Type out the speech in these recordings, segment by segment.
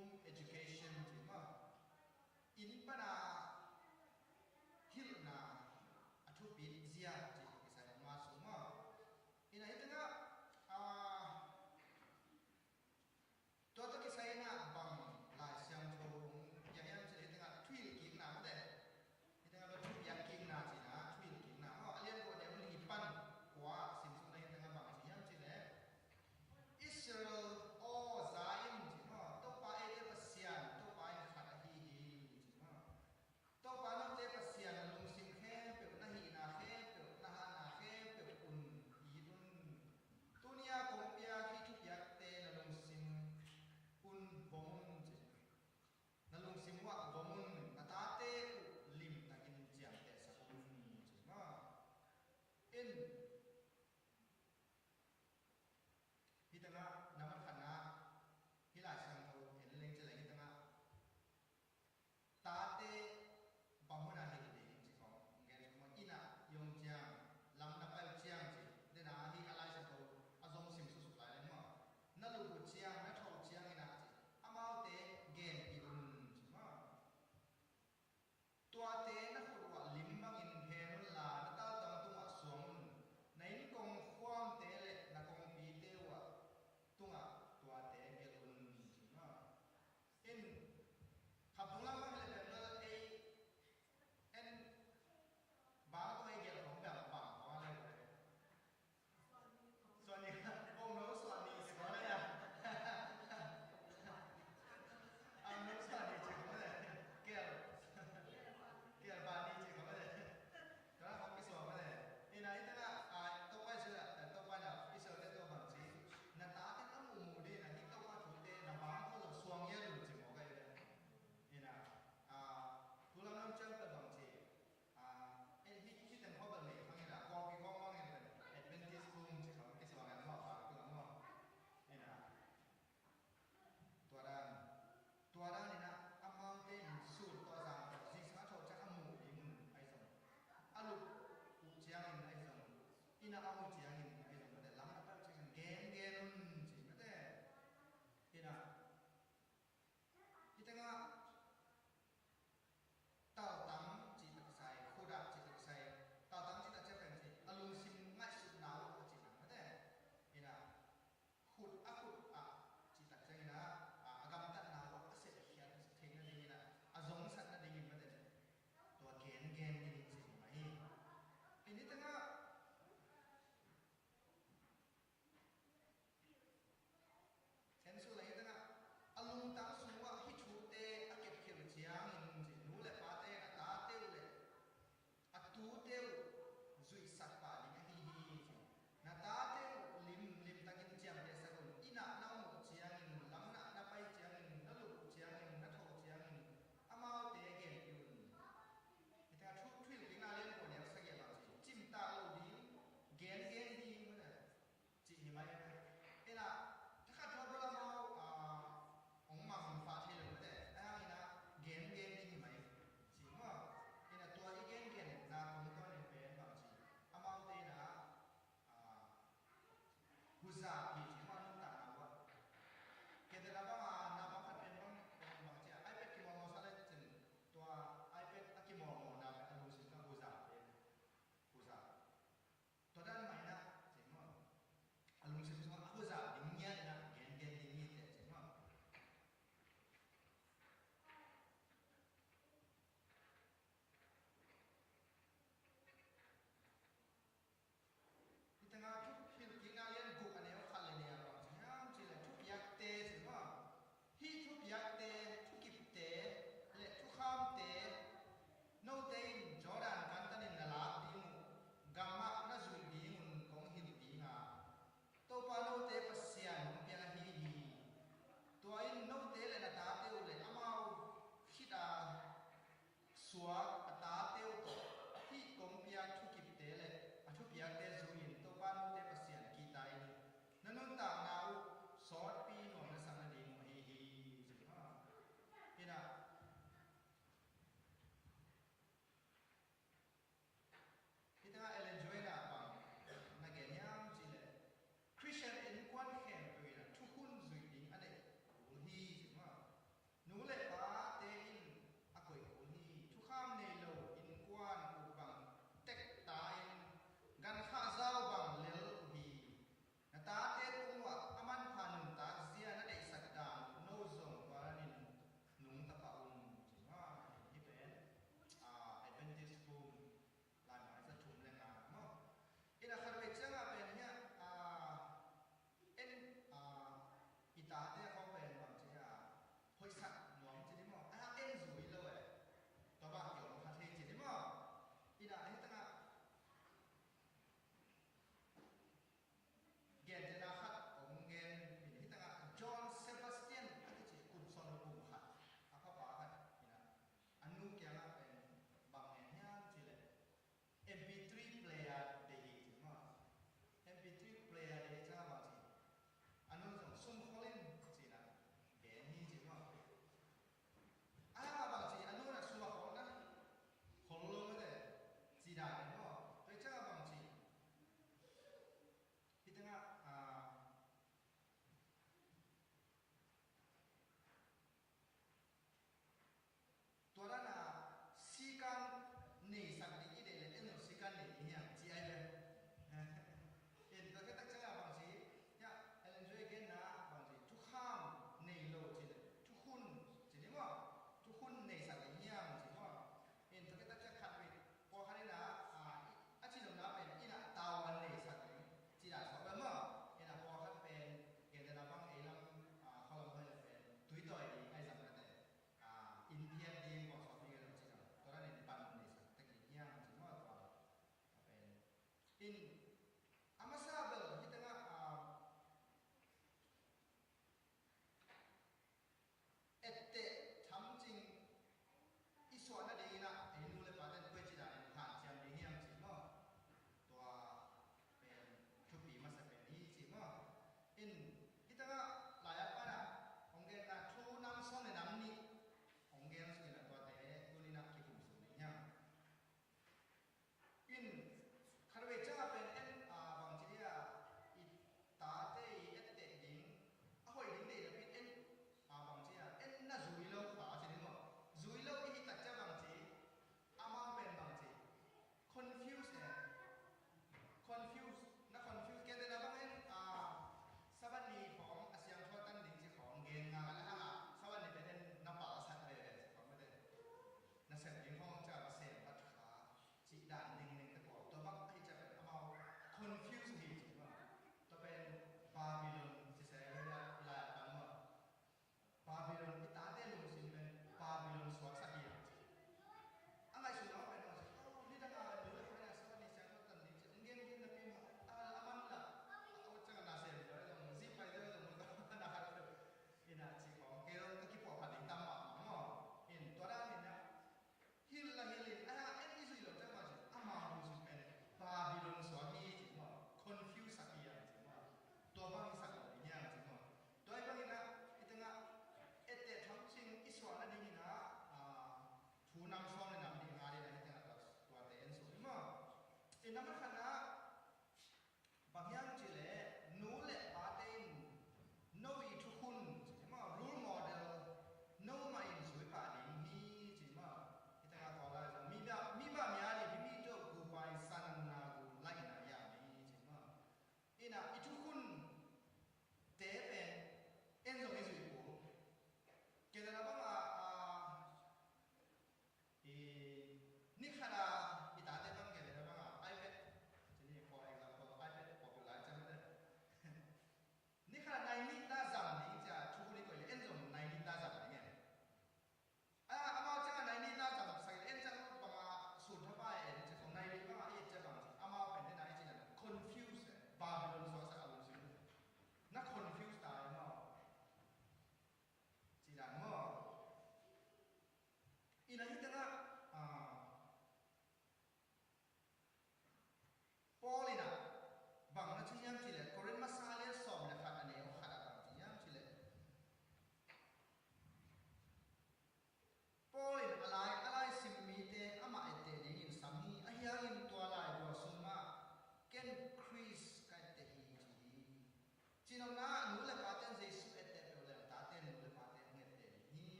home education chỉ mà in bana hil na athu pin zia chỉ cái sai ma số mà in ai tengahตัวที่ใช้หน้าบังลายเสียงโชว์อย่างนี้จะเห็นว่าทุยกิ่งหนาไม่ได้เห็นว่าเราทุยยังกิ่งหนาสินะทุยกิ่งหนาเพราะเรียนคนเดียวมันหลีปั้นกว่าสิ่งที่เราเห็นว่าบังสิยังจะเนี่ยอิสราเอลโอ้ใจมันสิเนาะตัวไปเอเดอร์เซียนตัวไปขัดฮีจีเนาะ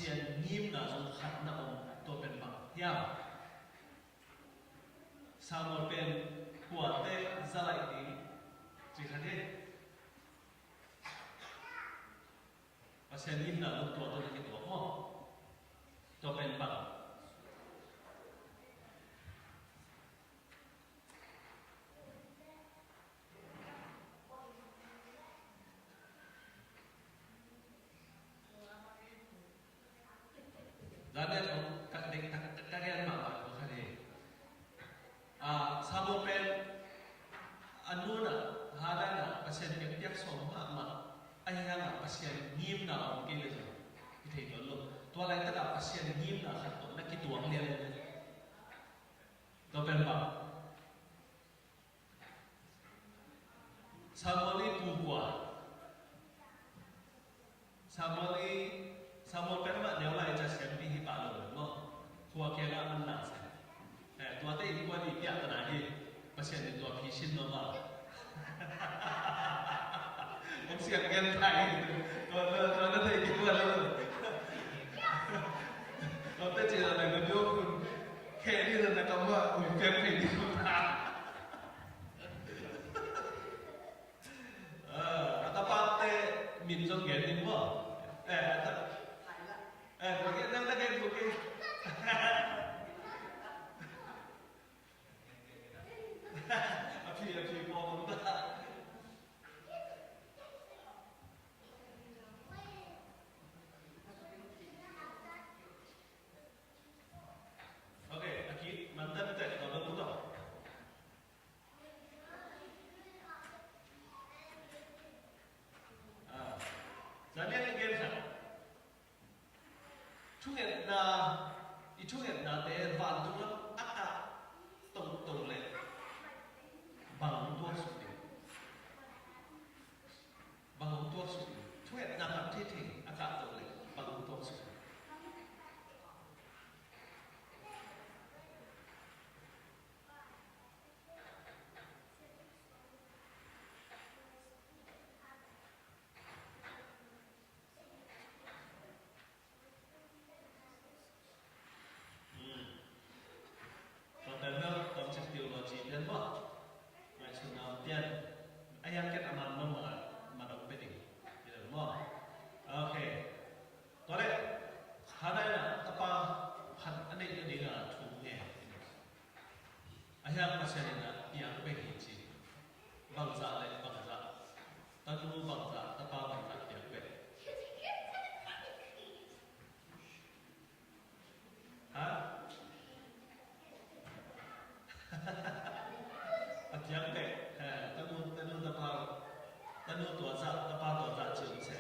pasien ngim na zong khat na om to pen bang hiam samol pen kuate zalai ni chi khade pasien ngim na zong to to ni to mo to pen bang Zanet om kalian mak bukan sambil pen anuna hadana pasien ketiak somma ma ayana pasien ngim na om kile tu kita itu tua lain tak pasien ngim na kan tu nak kita uang lian tu pen bang sambil pukua sambil pen mak dia lai jas yang pihi palu no kuah kena menang tua teh ini kuah di pihak terakhir pasien itu abisin normal om siap kan tai kalau teh itu lalu kalau teh cerita dengan dia pun kayak dia nak kamu umpan pergi mana atau partai minjam gini mo Bukit nang lagi bukit. Api mau tak. Okey, aki mantan tak kalau betul. Jadi lagi kan. Ichunget na te van tu la aka tong le bang tua su chunget na pat thi aka tong le bang tua su ayam ket aman mama madok pedi tidak mo oke tole hadana apa had ane ini na thumne ayam pasena yang pedi chi bangsa le bangsa tanu bangsa tapa bangsa yang pedi ha yang pedi tanu tua za tapa tua za chữ sẽ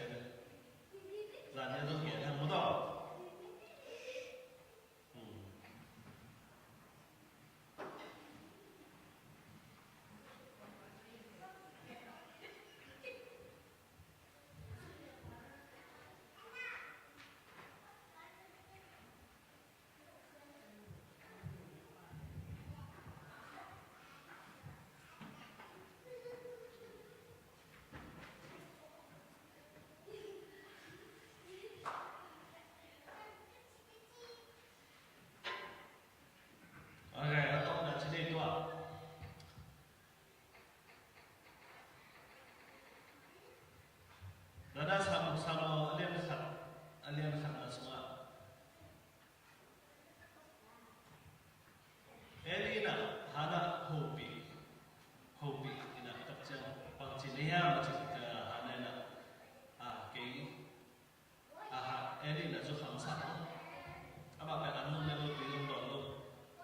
là nhân dấu nghĩa thằng muốn đỏ Dada sama alian khat asma. Elina hana hobi ina kapcha pangchinia macam hana na ke Elina jo khamsa aba ka anu na lo pilum do lo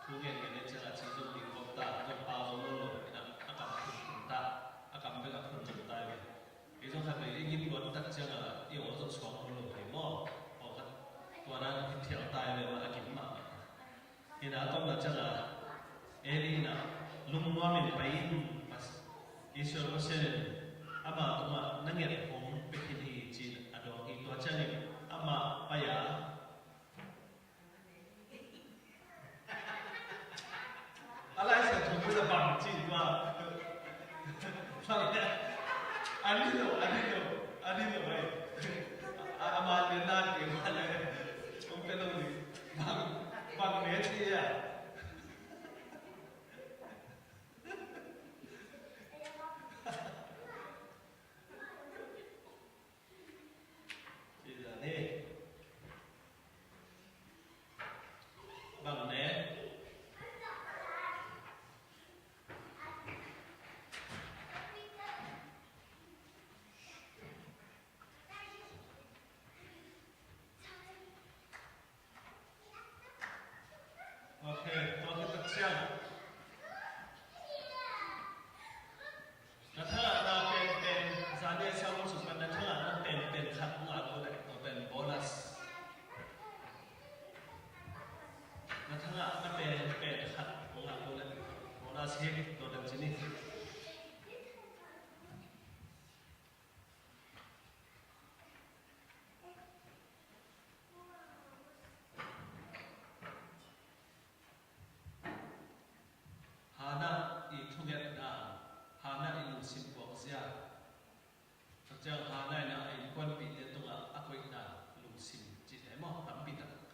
thugen ke ne chara chi jo di kopta jo pa lo ina akam be ka phun chum tai be 이종 사람이 이긴 건 딱지가 이 어서 수학으로 되고 또한 피티어 따위로 아기마 이나 또 나잖아 에리나 룸와민 바인 이쇼 무슨 아마 또마 능게 봄 베키니 진 아도 이 도자니 아마 빠야 알아서 정부의 방지와 Adino, baik. Amal benar ke mana? เป็นตรงนี้บางเมตรที่อ่ะนี่บางเมตรโอเคตัวที่ตัดเชือกแล้วถ้าเราเป็นซาเดียเซลล์สุดมันถ้าเราเป็นขัดของเราตัวไหนตัวเป็นโบนัสแล้วถ้าเราเป็นขัดของเราตัวไหนโบนัสเฮกตัวเดิมชนิดHana itu kan Hana itu simpel saja. Sejak Hana ini ikon pindah tu aku ina lusim jadi mau tapi tak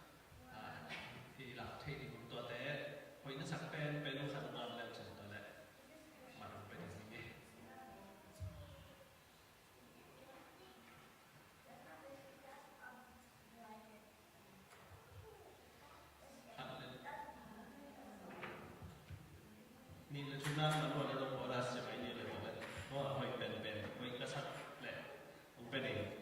hilang teknik untuk teh. Kau ini sampai pelu kandungan dan cerita leh. Malam pelu ini. Ni le chunanมันว่าเราต้อง bolas จะไปนี่เลยตัวเลยเพราะว่าคอยเป็นคอยกระชับแหละผมเป็นเอง